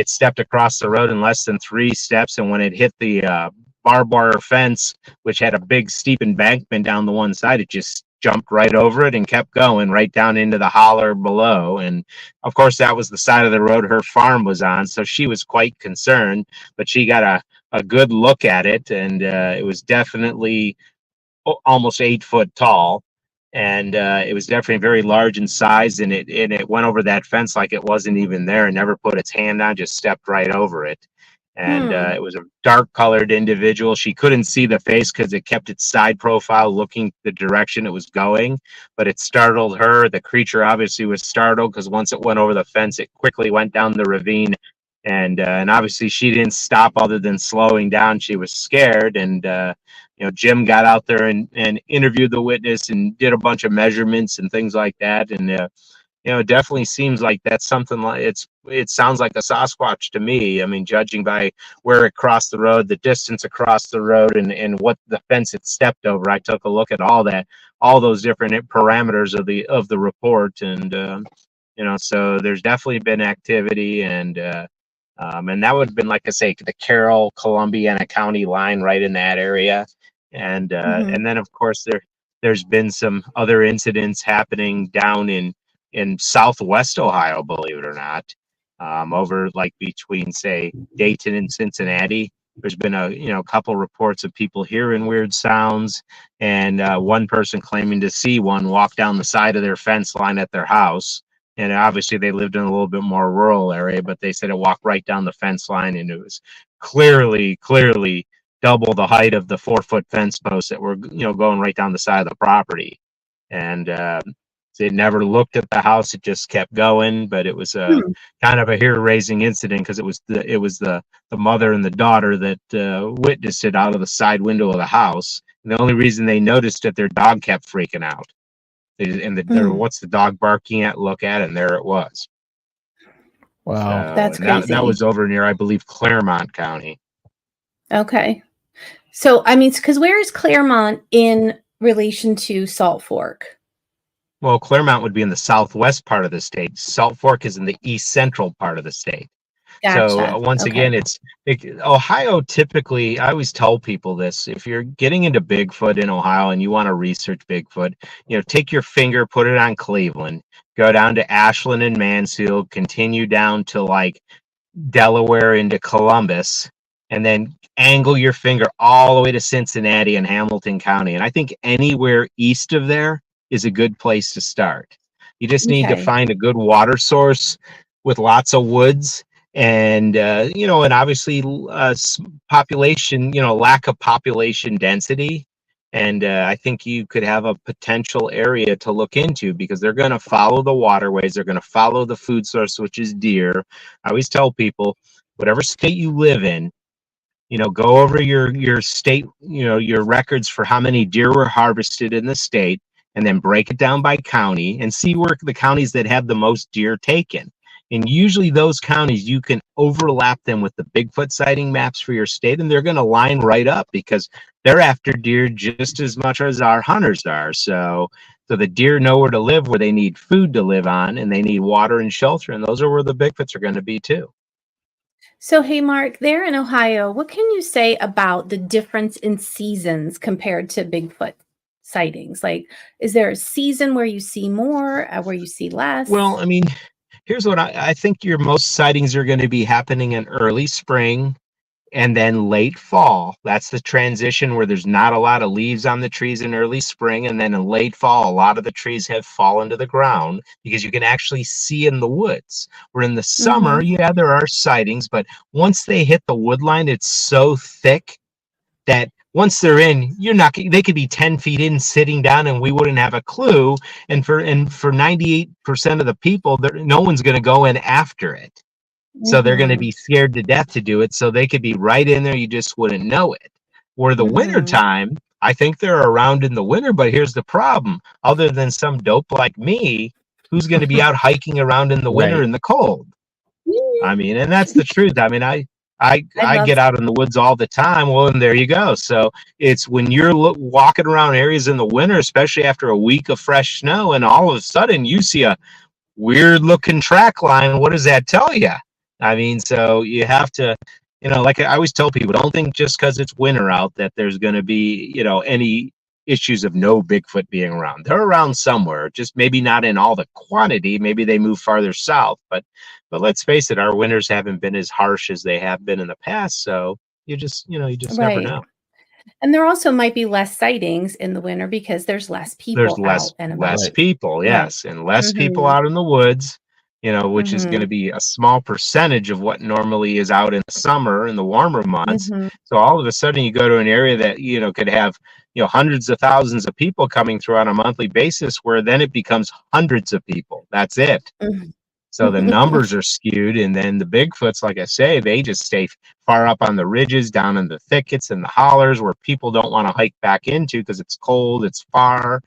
stepped across the road in less than 3 steps, and when it hit the barbed wire fence, which had a big steep embankment down the one side. It just jumped right over it and kept going right down into the holler below. And of course, that was the side of the road her farm was on. So she was quite concerned, but she got a good look at it. And it was definitely almost 8 foot tall. And it was definitely very large in size. And it went over that fence like it wasn't even there and never put its hand on, just stepped right over it. And it was a dark colored individual. She couldn't see the face because it kept its side profile looking the direction it was going, but it startled her. The creature obviously was startled because once it went over the fence, it quickly went down the ravine. And obviously she didn't stop other than slowing down. She was scared. And, Jim got out there and interviewed the witness and did a bunch of measurements and things like that. And, it definitely seems like that's something like it sounds like a Sasquatch to me. I mean, judging by where it crossed the road, the distance across the road, and what the fence it stepped over. I took a look at all those different parameters of the report, and so there's definitely been activity, and that would have been, like I say, the Carroll, Columbiana County line right in that area, and then of course there's been some other incidents happening down in Southwest Ohio, believe it or not, over like between, say, Dayton and Cincinnati. There's been a couple reports of people hearing weird sounds, and one person claiming to see one walk down the side of their fence line at their house. And obviously they lived in a little bit more rural area, but they said it walked right down the fence line, and it was clearly double the height of the 4-foot fence posts that were going right down the side of the property. And it never looked at the house; it just kept going. But it was kind of a hair-raising incident because it was the mother and the daughter that witnessed it out of the side window of the house. And the only reason they noticed it, their dog kept freaking out. What's the dog barking at? Look at it, and there it was. Wow, that's crazy. That was over near, I believe, Claremont County. Okay, so I mean, because where is Claremont in relation to Salt Fork? Well, Claremont would be in the southwest part of the state. Salt Fork is in the east central part of the state. Gotcha. So once again, Ohio typically, I always tell people this, if you're getting into Bigfoot in Ohio and you want to research Bigfoot, take your finger, put it on Cleveland, go down to Ashland and Mansfield, continue down to like Delaware into Columbus, and then angle your finger all the way to Cincinnati and Hamilton County. And I think anywhere east of there is a good place to start. You just need to find a good water source with lots of woods and and obviously population, lack of population density. And I think you could have a potential area to look into because they're going to follow the waterways. They're going to follow the food source, which is deer. I always tell people, whatever state you live in, go over your state, your records for how many deer were harvested in the state, and then break it down by county and see where the counties that have the most deer taken. And usually those counties, you can overlap them with the Bigfoot sighting maps for your state, and they're going to line right up because they're after deer just as much as our hunters are. So the deer know where to live, where they need food to live on, and they need water and shelter, and those are where the Bigfoots are going to be too. So, hey, Mark, there in Ohio, what can you say about the difference in seasons compared to Bigfoot sightings? Like, is there a season where you see more, where you see less? Well, I mean, here's what I think your most sightings are going to be happening in early spring and then late fall. That's the transition where there's not a lot of leaves on the trees in early spring. And then in late fall, a lot of the trees have fallen to the ground because you can actually see in the woods. Where in the summer, there are sightings, but once they hit the wood line, it's so thick that once they're in, they could be 10 feet in sitting down and we wouldn't have a clue. And for 98% of the people, no one's going to go in after it. So they're going to be scared to death to do it. So they could be right in there. You just wouldn't know it. Where the winter time, I think they're around in the winter, but here's the problem. Other than some dope like me, who's going to be out hiking around in the winter in the cold? I mean, and that's the truth. I mean, I get out in the woods all the time. Well, and there you go. So it's when you're walking around areas in the winter, especially after a week of fresh snow, and all of a sudden you see a weird looking track line. What does that tell you? I mean, so you have to like I always tell people, don't think just because it's winter out that there's going to be, any issues of no Bigfoot being around. They're around somewhere, just maybe not in all the quantity. Maybe they move farther south, but let's face it, our winters haven't been as harsh as they have been in the past. So you just never Right. know. And there also might be less sightings in the winter because there's less There's people less out and about. Right. people, Right. yes, and less people Mhm. out in the woods, which is going to Mhm. be a small percentage of what normally is out in the summer in the warmer months. Mhm. So all of a sudden you go to an area that could have hundreds of thousands of people coming through on a monthly basis, where then it becomes hundreds of people. That's it. Mhm. So the numbers are skewed, and then the Bigfoots, like I say, they just stay far up on the ridges, down in the thickets and the hollers where people don't want to hike back into because it's cold, it's far,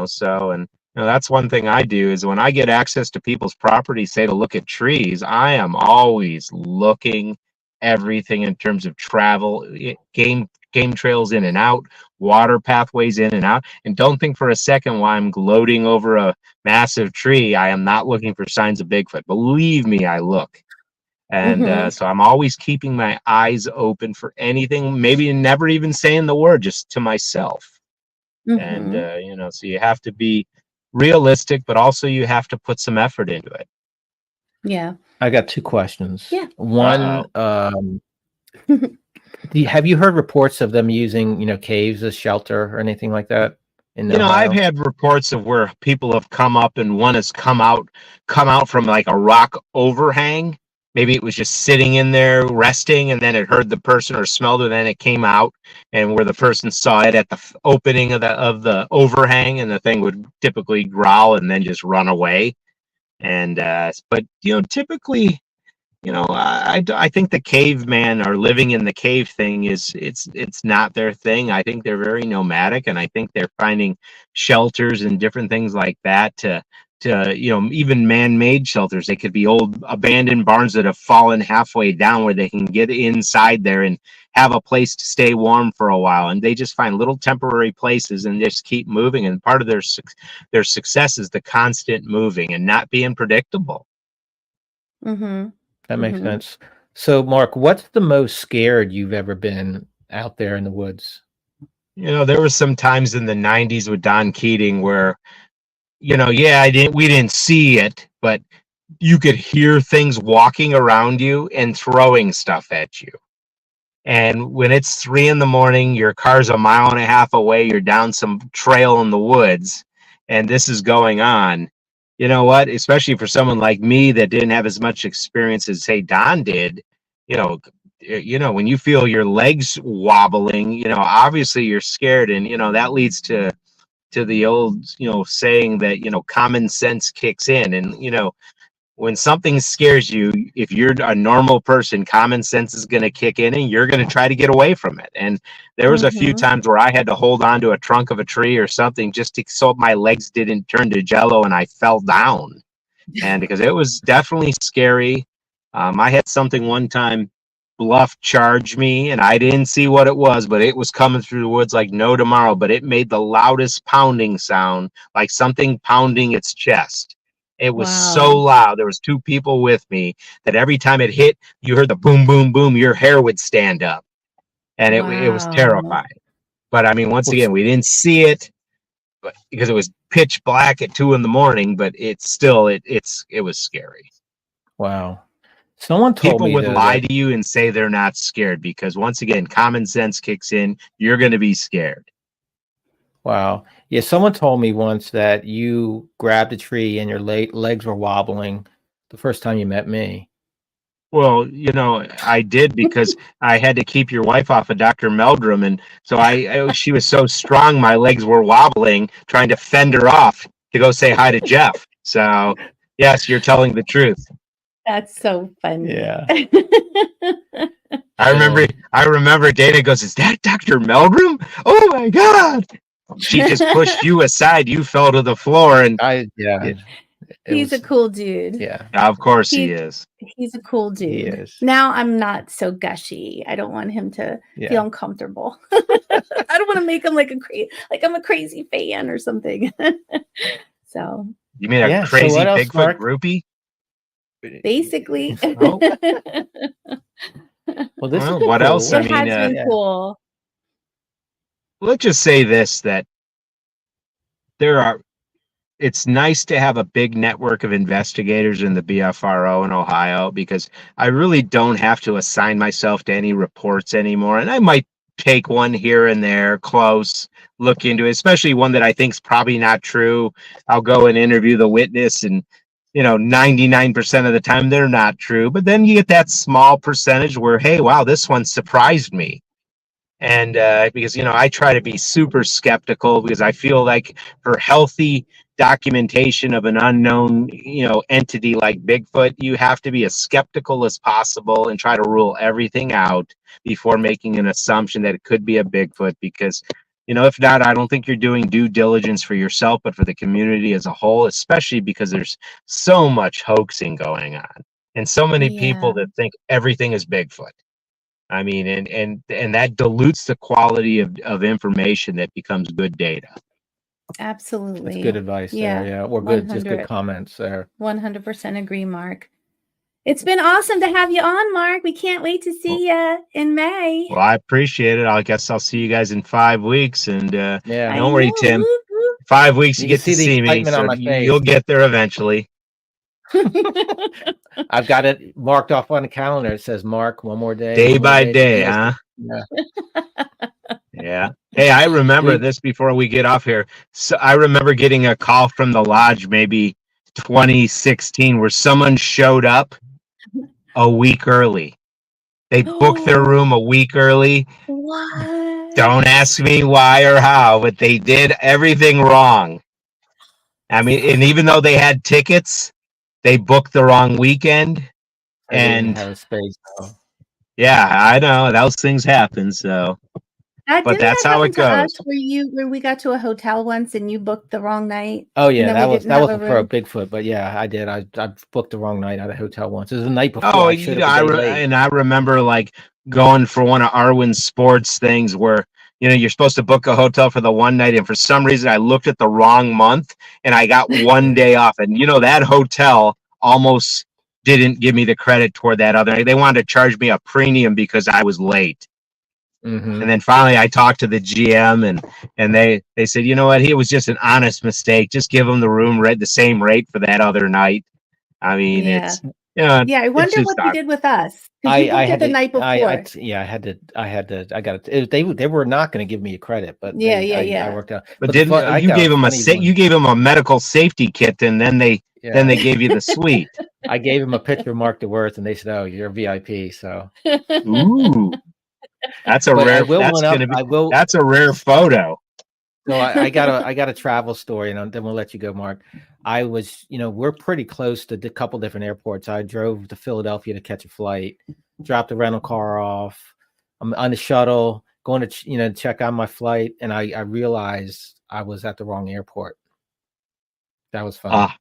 so, and that's one thing I do is when I get access to people's property, say to look at trees, I am always looking everything in terms of travel, game trails in and out, water pathways in and out. And don't think for a second while I'm gloating over a massive tree, I am not looking for signs of Bigfoot. Believe me, I look. And Mhm. so I'm always keeping my eyes open for anything, maybe never even saying the word, just to myself. And, Mhm. so you have to be realistic, but also you have to put some effort into it. Yeah. I got two questions. Yeah. One, have you heard reports of them using, caves as shelter or anything like that in Ohio? I've had reports of where people have come up and one has come out from like a rock overhang. Maybe it was just sitting in there resting, and then it heard the person or smelled it, and then it came out, and where the person saw it at the opening of the overhang, and the thing would typically growl and then just run away. And but typically, I think the caveman or living in the cave thing it's not their thing. I think they're very nomadic, and I think they're finding shelters and different things like that to even man-made shelters. They could be old abandoned barns that have fallen halfway down where they can get inside there and have a place to stay warm for a while. And they just find little temporary places and just keep moving. And part of their success is the constant moving and not being predictable. Mhm. That makes Mhm. sense. So, Mark, what's the most scared you've ever been out there in the woods? There was some times in the 90s with Don Keating where, we didn't see it, but you could hear things walking around you and throwing stuff at you. And when it's 3 a.m, your car's a mile and a half away, you're down some trail in the woods, and this is going on. You know what? Especially for someone like me that didn't have as much experience as, say, Don did, when you feel your legs wobbling, obviously you're scared, and that leads to the old saying that common sense kicks in. And when something scares you, if you're a normal person, common sense is going to kick in and you're going to try to get away from it. And there was a few Mhm. times where I had to hold on to a trunk of a tree or something just so my legs didn't turn to jello and I fell down. And because it was definitely scary. I had something one time bluff charge me, and I didn't see what it was, but it was coming through the woods like no tomorrow. But it made the loudest pounding sound, like something pounding its chest. It was so Wow. loud. There was 2 people with me that every time it hit, you heard the boom, boom, boom. Your hair would stand up, and it was Wow. terrifying. But I mean, once What's again, we didn't see it, but because it was pitch black at 2 a.m. But it's still it was scary. Wow. Someone told People me would though lie that to you and say they're not scared because once again, common sense kicks in. You're going to be scared. wow. Yeah, someone told me once that you grabbed a tree and your legs were wobbling the first time you met me. Well, I did because I had to keep your wife off of Dr. Meldrum. And so she was so strong, my legs were wobbling, trying to fend her off to go say hi to Jeff. So, yes, you're telling the truth. That's so funny. Yeah. I remember Dana goes, "Is that Dr. Meldrum? Oh my God." She just pushed you aside. You fell to the floor. And He's a cool dude. Yeah. of course he is. He's a cool dude. He is. Now I'm not so gushy. I don't want him to feel uncomfortable. I don't want to make him like I'm a crazy fan or something. So You mean a crazy so what else, Bigfoot Mark? groupie? basically. Oh. Well, this Well, is what cool. else? I It has mean, been yeah. cool. let's just say this, that it's nice to have a big network of investigators in the BFRO in Ohio, because I really don't have to assign myself to any reports anymore. And I might take one here and there close, look into it, especially one that I think is probably not true. I'll go and interview the witness, and 99% of the time they're not true. But then you get that small percentage where, hey, wow, this one surprised me. And because I try to be super skeptical, because I feel like for healthy documentation of an unknown entity like Bigfoot, you have to be as skeptical as possible and try to rule everything out before making an assumption that it could be a Bigfoot. Because if not, I don't think you're doing due diligence for yourself, but for the community as a whole, especially because there's so much hoaxing going on and so many people Yeah. that think everything is Bigfoot. I mean, and that dilutes the quality of information that becomes good data. Absolutely. That's good advice Yeah. there. Yeah. Or just good comments there. 100% agree, Mark. It's been awesome to have you on, Mark. We can't wait to see you in May. Well, I appreciate it. I guess I'll see you guys in 5 weeks. And Yeah. don't worry, Tim. Whoop, whoop. 5 weeks you can get to see the see me. excitement on So my face. you'll get there eventually. I've got it marked off on the calendar. It says Mark, one more day. Day one more by day, to huh? Yeah. Yeah. Hey, I remember this before we get off here. So I remember getting a call from the lodge, maybe 2016, where someone showed up a week early. They booked their room a week early. What? Don't ask me why or how, but they did everything wrong. I mean, and even though they had tickets, they booked the wrong weekend. I didn't And have a space. So. yeah, I know those things happen. So, but that's how it goes. Where we got to a hotel once and you booked the wrong night. Oh yeah, that wasn't for a room. Bigfoot, but yeah, I did. I booked the wrong night at a hotel once. It was the night before. Oh, I remember like going for one of Arwen's sports things where you're supposed to book a hotel for the one night, and for some reason I looked at the wrong month and I got one day off, and that hotel almost didn't give me the credit toward that other night. They wanted to charge me a premium because I was late. Mm-hmm. And then finally I talked to the GM and they said, you know what, it was just an honest mistake. Just give them the room rate, the same rate for that other night. I mean, it's yeah. I wonder what they did with us. I had the night before. I got it. They were not going to give me a credit, but I worked out. But you gave them a medical safety kit, and then they gave you the suite. I gave him a picture of Marc DeWerth, and they said, "Oh, you're a VIP." So, ooh, that's a rare. That's a rare photo. So I got a travel story, and then we'll let you go, Mark. I was, we're pretty close to a couple different airports. I drove to Philadelphia to catch a flight, dropped the rental car off. I'm on the shuttle going to, check on my flight, and I realized I was at the wrong airport. That was fun.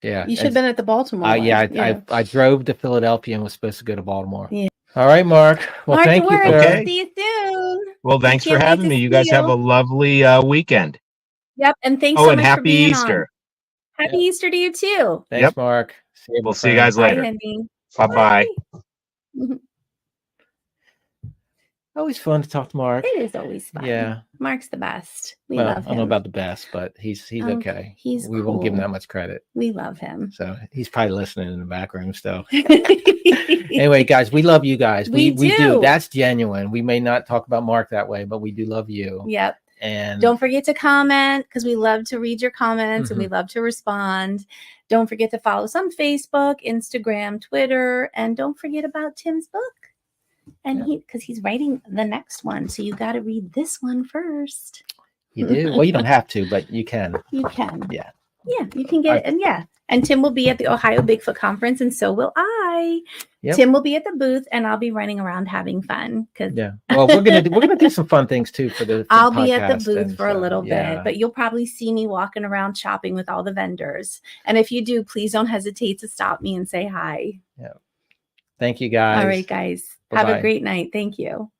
Yeah, you should have been at the Baltimore. I drove to Philadelphia and was supposed to go to Baltimore. Yeah. All right, Mark. Well, Mark, thank you. Okay. See you soon. Well, thanks for having me. You guys have a lovely weekend. Yep, and thanks so much for being Easter. On. Happy Easter to you too. Thanks, Mark. We'll see you guys later. Bye-bye. Always fun to talk to Mark. It is always fun. Yeah. Mark's the best. We love him. I don't know about the best, but he's okay. We won't give him that much credit. We love him. So he's probably listening in the back room still. Anyway, guys, we love you guys. We do. That's genuine. We may not talk about Mark that way, but we do love you. Yep. And don't forget to comment, because we love to read your comments and we love to respond. Don't forget to follow us on Facebook, Instagram, Twitter, and don't forget about Tim's book. And because he's writing the next one, so you got to read this one first. You do? Well, you don't have to, but you can. You can. Yeah. Yeah, you can get it. And Tim will be at the Ohio Bigfoot Conference, and so will I. Yep. Tim will be at the booth, and I'll be running around having fun. Well, we're gonna do some fun things too for the. I'll be at the booth for a little bit, but you'll probably see me walking around shopping with all the vendors. And if you do, please don't hesitate to stop me and say hi. Yeah. Thank you, guys. All right, guys. Bye-bye. Have a great night. Thank you.